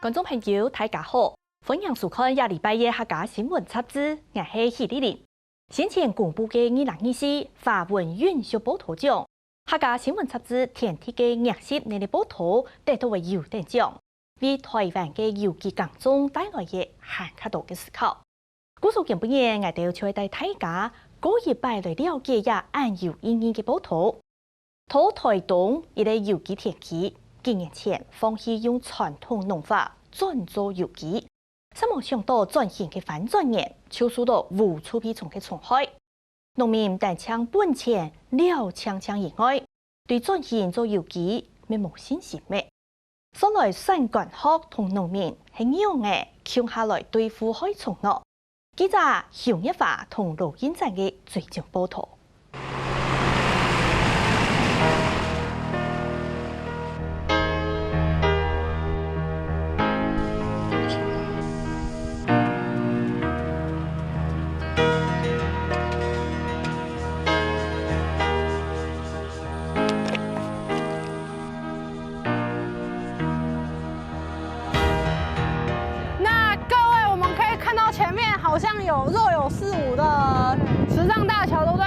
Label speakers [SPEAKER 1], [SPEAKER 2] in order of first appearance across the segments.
[SPEAKER 1] 观众朋友，大家好，欢迎收看下礼拜一客家新闻杂志，我是许丽玲。先前公布的2024华文允许报道奖，客家新闻杂志填贴的20年的报道得到为优等奖，为台湾的邮寄工众带来的很多的思考。故事今日我哋就帶大家過一擺來了解下按郵意義嘅報道。到台東一個郵寄田期，幾年前放棄用傳統農法轉做郵寄，卻冇想到轉型嘅反轉年，就受到無處比從嘅傷害。農民但搶本錢了搶以外，對轉型做郵寄沒冇信心咩？所來產官學同農民係樣嘅，搶下來對付害蟲咯。記者熊一華同盧英展嘅追蹤報道。
[SPEAKER 2] 好像若有似无的池上大桥，对不对？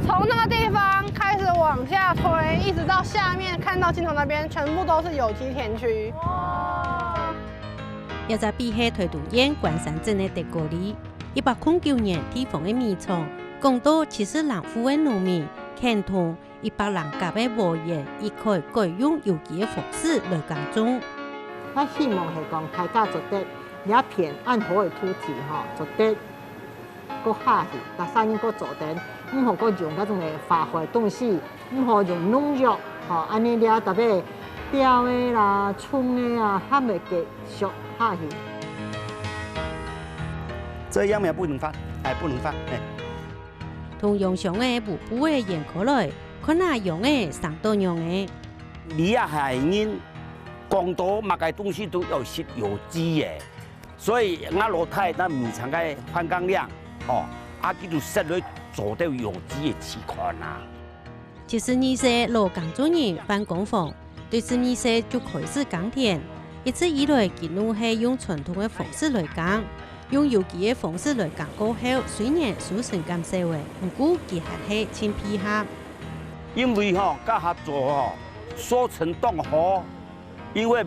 [SPEAKER 2] 从那个地方开始往下推，一直到下面看到镜头那边，全部都是有机田区。哇！
[SPEAKER 3] 一隻比起台東縣關山鎮的地過里，109年地方的米廠，共多70人戶的農民，牽同100人甲的無業，亦可以改用郵寄的方式來耕種。
[SPEAKER 4] 我希望係講大家做得。兩片按好嘅土地吼，做得個下去，但生意個做得，唔好個用嗰種嘅化學東西，唔好用農藥，吼，安尼了特別雕嘅啦、蔥嘅啊，它咪繼續下去。
[SPEAKER 5] 這樣也不能放，不能放，
[SPEAKER 3] 同用上嘅無補嘅鹽可來，看下用嘅上多樣嘅。
[SPEAKER 5] 你也係因講到乜嘅東西都要食有機嘅。所以我老太那米廠嘅含鋼量，叫做食嚟做到有機嘅市況啦。
[SPEAKER 3] 72歲老工作人返工房，對12歲就開始耕田，一直以來佢都係用傳統嘅方式來耕，用郵寄嘅方式來耕過後，雖然收成咁少嘅，不過佢還係真配合。
[SPEAKER 5] 因為跟合作收成當好，因為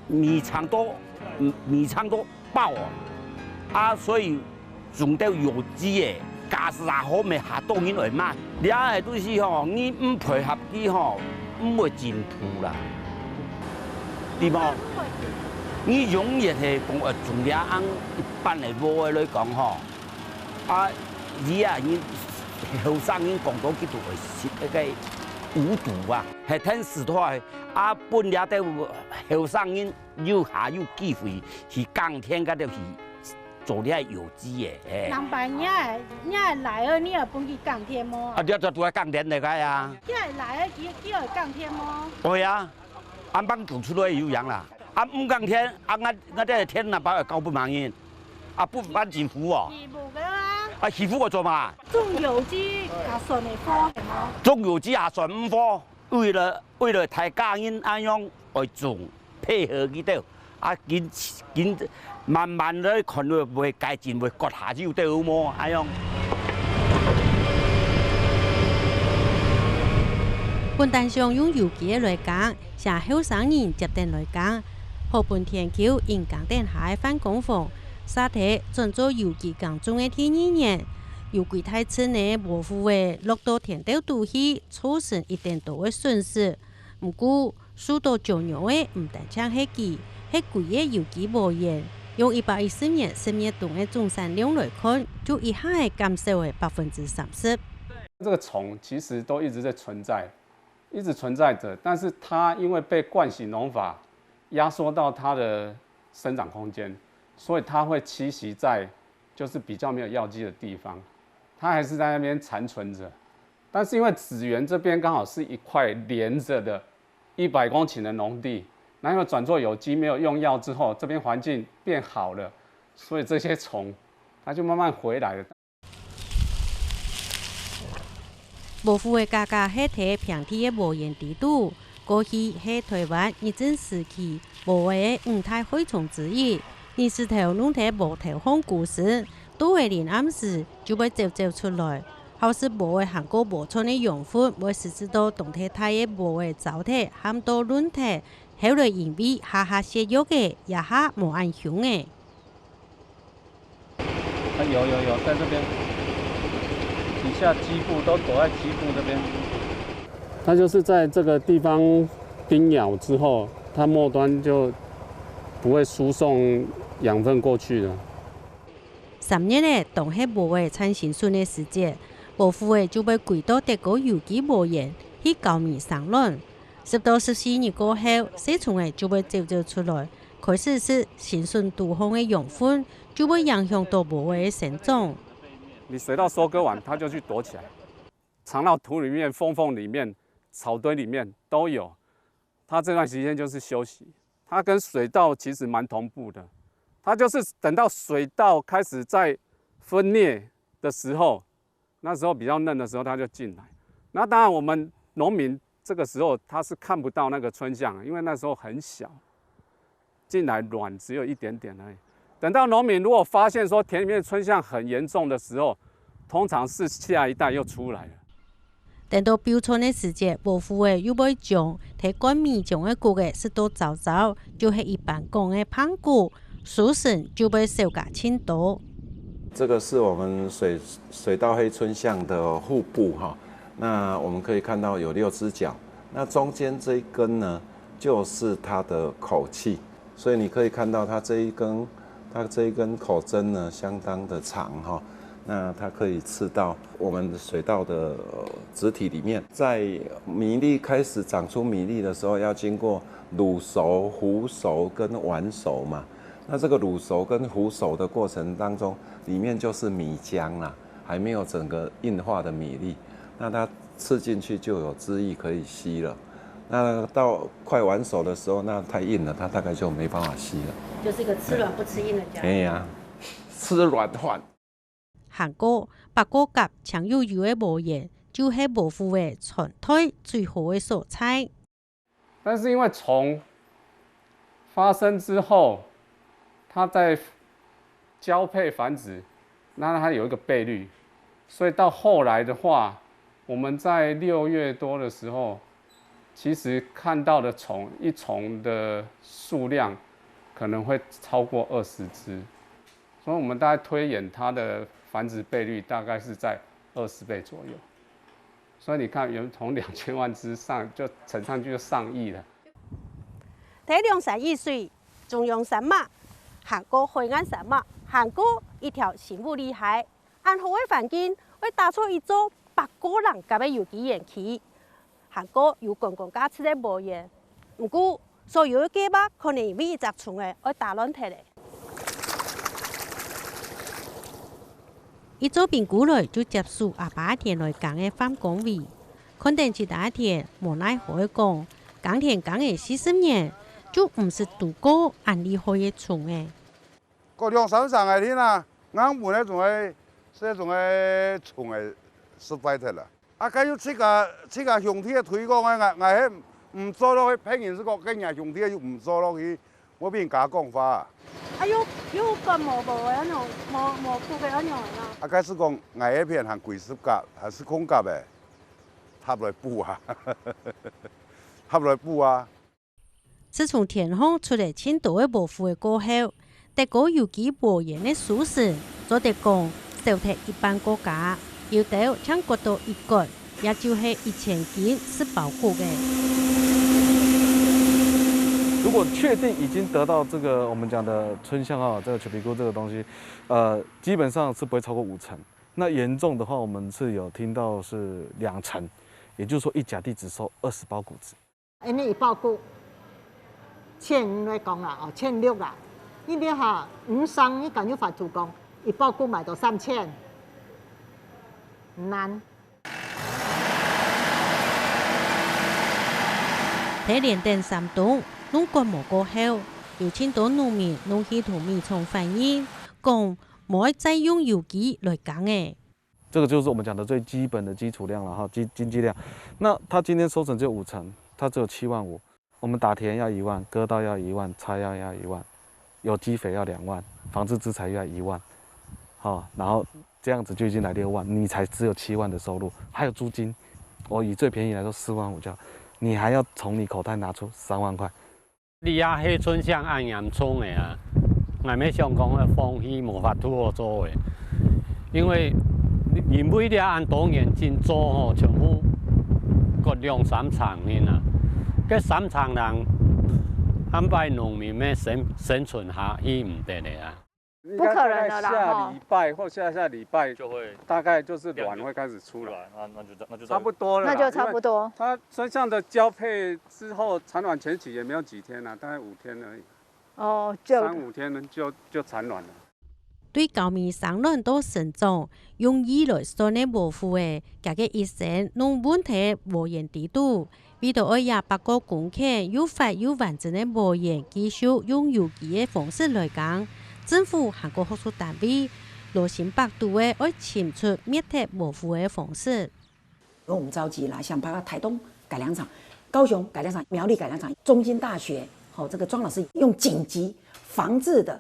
[SPEAKER 5] 米廠都爆所以用到有機嘅，價值也好，咪下當然來賣。兩個都是你唔配合佢唔會進步啦，對冇？你永遠係講從兩岸一般嚟攞嚟講你後生人講到佢就會食一個無毒啊，係聽時代本來都後生人有下有機會去耕田嗰度去做啲有機嘅。
[SPEAKER 6] 人白你係來啊，你又本去耕田麼？
[SPEAKER 5] 你就做耕田嚟㗎呀？
[SPEAKER 6] 你係來啊，你又耕田麼？
[SPEAKER 5] 會啊，幫種出來有樣啦。唔耕田，我啲田啊，把交不滿人，不幫政府喎。
[SPEAKER 6] 義務㗎啦。
[SPEAKER 5] 欺負我做嘛？
[SPEAKER 6] 種有機也算係科係麼？
[SPEAKER 5] 種有機也算唔科，為了大家人咁樣來種，配合佢哋，見慢慢咧看會唔會改進，會割下就對麼？咁樣。
[SPEAKER 3] 本單上用郵寄來耕，向後生人接電來耕，河畔田橋因耕田下返工房。沙體轉做郵寄耕種嘅第2年，郵寄太遲呢，無符嘅落到田地度去，造成1點多嘅損失。不過，數到重要嘅唔單止係佢，係貴嘅郵寄無驗。用114年10月度嘅總產量來看，就一下係減少嘅30%。
[SPEAKER 7] 這個蟲其實都一直在存在，一直存在着，但是它因為被慣行農法壓縮到它的生長空間。所以它會棲息在就是比較沒有藥劑的地方，它還是在那邊殘存着。但是因為紫園這邊剛好是一塊連着的100公頃的農地，然後轉做有機，沒有用藥之後，這邊環境變好了，所以這些蟲它就慢慢回來了。
[SPEAKER 3] 無符嘅價格係睇平地嘅無源地度，过去是台湾日治时期保卫的五大害虫之一。二十头弄得无头风故事，都会连暗时就会走出来。后是保卫韩国无错的用户，会实施到动态态的保卫糟体，含到论体，后来因为下下泄药的，也下无ảnh響的。
[SPEAKER 7] 有，在这边，底下基部都躲在基部这边。它就是在这个地方叮咬之后，它末端就不会输送养分过去了。
[SPEAKER 3] 3月的当是保卫产新春的时节。保护的就被归到德国有机保研去高米上卵，10到14日过后，细虫的就会走出来，开始是新春毒风的养分，就会影响到保卫的生长。
[SPEAKER 7] 你水稻收割完，它就去躲起来，藏到土里面、缝里面、草堆里面都有。它这段时间就是休息，它跟水稻其实蛮同步的，它就是等到水稻开始在分裂的时候。那时候比较嫩的时候，它就进来。那当然，我们农民这个时候他是看不到那个春象，因为那时候很小，进来卵只有一点点而已。等到农民如果发现说田里面的春象很严重的时候，通常是下一代又出来了。
[SPEAKER 3] 等到标春的时节，保护的又会种，睇灌米种的谷嘅是多早，就是一般讲的胖谷，熟成就会少加轻多。
[SPEAKER 8] 这个是我们水稻黑春象的腹部哈，那我们可以看到有6只脚，那中间这一根呢，就是它的口器，所以你可以看到它这一根口针呢，相当的长哈，那它可以刺到我们的水稻的植体里面。在米粒开始长出米粒的时候，要经过卤熟、糊熟跟完熟嘛。那这个卤熟跟糊熟的过程当中，里面就是米浆啦，还没有整个硬化的米粒。那它吃进去就有汁液可以吸了。那到快完熟的时候，那太硬了，它大概就没办法吸了。
[SPEAKER 3] 就是一个吃软不吃硬的家。
[SPEAKER 8] 哎呀，吃软饭。
[SPEAKER 3] 韩国白果甲强有油的无盐，就是保护的全体最好的蔬菜。
[SPEAKER 7] 但是因为虫发生之后，它在交配繁殖，那它有一个倍率，所以到后来的话，我们在6月多的时候，其实看到的一虫的数量可能会超过20只，所以我们大概推演它的繁殖倍率大概是在20倍左右。所以你看，从2000万只就乘上去就上亿了。
[SPEAKER 2] 第2亿水，中央山脉。韩国海岸山脉，韩国一条生物厉害，安好的环境会打出一座8个人格的有机园区。韩国有公共假期的无盐，不过所有的计划可能因为一只虫的而打乱掉嘞。
[SPEAKER 3] 一早评估来就接受28天来讲的返工位，肯定其他天无奈何的讲，耕田讲的40年。就唔是度过安利好嘅虫诶。
[SPEAKER 9] 個2、3個天啊，啱換咧仲係蟲係失敗脱啦。啊，假如這個兄弟推廣嘅，我係唔做落去，偏見是講跟人兄弟又唔做落去，我邊假講法啊？
[SPEAKER 6] 啊，有個冇嘅嗰種，冇顧嘅嗰種啦。
[SPEAKER 9] 啊，假使講我一片係貴濕甲，還是空甲嘅，合來補啊，合來補啊。
[SPEAKER 3] 自從天空出嚟青島嘅保護嘅過後，德國有機保研嘅屬性，做得講受踢一般國家，要到將國到一國，也就是1000斤是保護嘅。
[SPEAKER 10] 如果確定已經得到這個我們講的春象這個球皮菇這個東西，基本上是不會超過5成。那嚴重的話，我們是有聽到是2成，也就是說一甲地只收20包谷子。
[SPEAKER 4] 因為一包谷，1500來講啦，1600啦。因為哈5箱你敢要發主講，一包谷買到3000，難。
[SPEAKER 3] 喺連登3棟，農觀摩過後，有青島農民農系統米蟲反映，講冇再用有機來講誒。
[SPEAKER 10] 這個就是我們講的最基本的基礎量了哈，經濟量。那它今天收成只有5成，它只有7万5，我们打田要1万，割稻要1万，插秧要1万，有机肥要2万，防治资材要1万，好，然后这样子就已经来6万，你才只有7万的收入，还有租金，我以最便宜来说4万5就好，你还要从你口袋拿出3万块。
[SPEAKER 11] 你啊，迄村乡按严重的啊，俺们想讲的风气无法度做的，因为你每日按当年真做吼，全部各2、3场呢呐，这3场人安排农民们生存下去唔得的啊。
[SPEAKER 2] 不可能的啦！
[SPEAKER 7] 下礼拜或下礼拜就会，大概就是卵会开始出来，那就差不多了。
[SPEAKER 2] 那就差不多。
[SPEAKER 7] 它村上的交配之后，产卵前期也没有几天啦，大概5天而已。
[SPEAKER 2] 哦，就
[SPEAKER 7] 3、5天呢就产卵了。
[SPEAKER 3] 对高棉生卵到成長，用以來算嘅模糊嘅，家嘅一生農問題無言地度，為到28個公頃又快又完整嘅無言繼續用有機嘅方式來講。政府韓國學術單位羅新百度嘅愛潛出滅鐵模糊嘅方式。
[SPEAKER 12] 我們召集了像包括台東改良場、高雄改良場、苗栗改良場、中興大學，這個莊老師用緊急防治的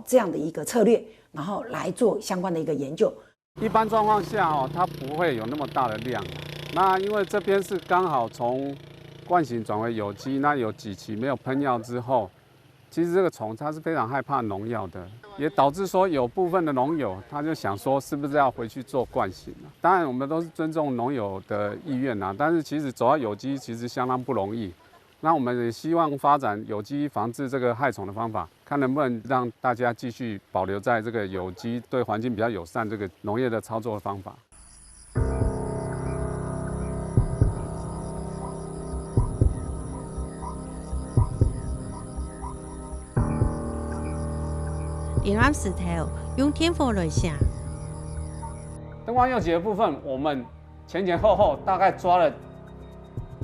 [SPEAKER 12] 這樣的一個策略，然後來做相關的一個研究。
[SPEAKER 7] 一般狀況下它不會有那麼大的量。那因為這邊是剛好從慣行轉為有機，那有幾期沒有噴藥之後。其實這個蟲它是非常害怕農藥的，也導致說有部分的農友他就想說是不是要回去做慣行了。當然我們都是尊重農友的意願啦，但是其實走到有機其實相當不容易。那我們也希望發展有機防治這個害蟲的方法，看能不能讓大家繼續保留在這個有機對環境比較友善這個農業的操作的方法。
[SPEAKER 3] 電話石頭用天風來想。
[SPEAKER 7] 燈光幼級的部分，我們前後大概抓了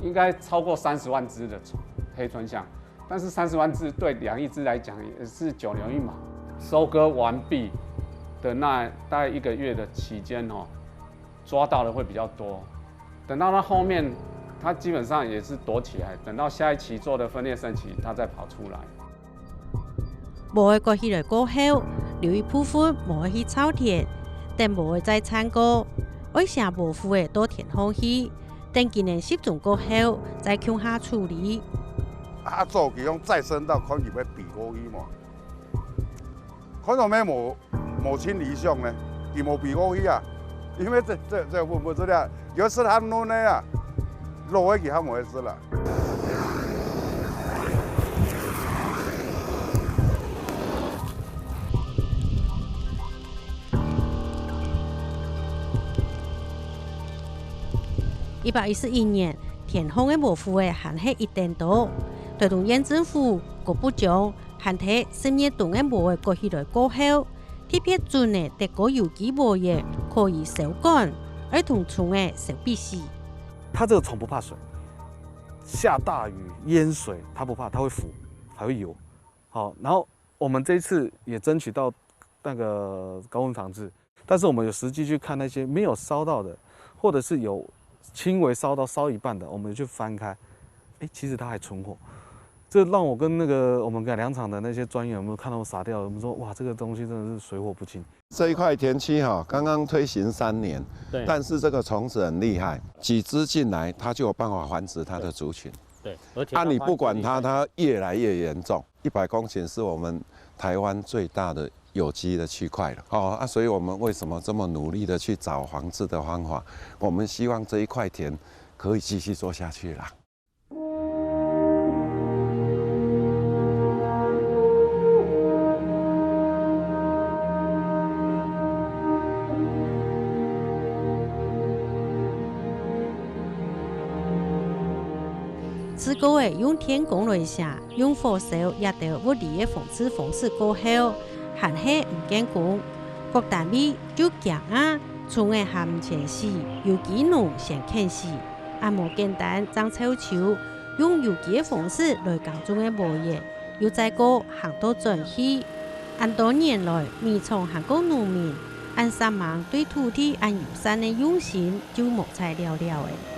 [SPEAKER 7] 應該超過30萬隻的黑春象，但是30萬隻對2億隻來講也是9牛一毛。收割完畢的那大概1個月的期間抓到的會比較多。等到它後面，它基本上也是躲起來，等到下一期做的分裂生期，它再跑出來。
[SPEAKER 3] 無會過起來過後，留意部分無會去草田，但無會再參過，愛成無符的到田空去，等今年10種過後再向下處理。
[SPEAKER 9] 做佢講再生到看佢要避過去嘛，看到咩無清理想呢？佢無避過去啊，因為這不知道，要是他弄呢啊，落去他冇回事啦。
[SPEAKER 3] 1814年，田空的模糊的限係1點多，台東縣政府國部長限體10年度的模過起來過後，特別準的德國有機模業可以收乾，而同蟲的收必死。
[SPEAKER 10] 它這個蟲不怕水，下大雨淹水它不怕，它會浮，還會游。好，然後我們這一次也爭取到那個高溫防治，但是我們有實際去看那些沒有燒到的，或者是有輕微燒一半的，我們去翻開，其實它還存活。這讓我跟我們改良場的那些專員有沒有看到我傻掉？我們說哇，這個東西真的是水火不侵。
[SPEAKER 8] 這一塊田區剛剛推行3年，但是這個蟲子很厲害，幾隻進來，它就有辦法繁殖它的族群。
[SPEAKER 11] 對，而且
[SPEAKER 8] 你不管它，它越來越嚴重。100公頃是我們台灣最大的有機的區塊了。所以我們為什麼這麼努力的去找防治的方法？我們希望這一塊田可以繼續做下去啦。
[SPEAKER 3] 此個用天公來寫，用火燒也得物理的防治方式過後，還係唔見功。各單位就強從嘅下唔前時，有機農先開始，按摩簡單種臭球，用有機的方式來耕種嘅模業，又再個行到轉去。按多年來，未從韓國農民按3萬對土地按友善的用心，就莫才了了嘅。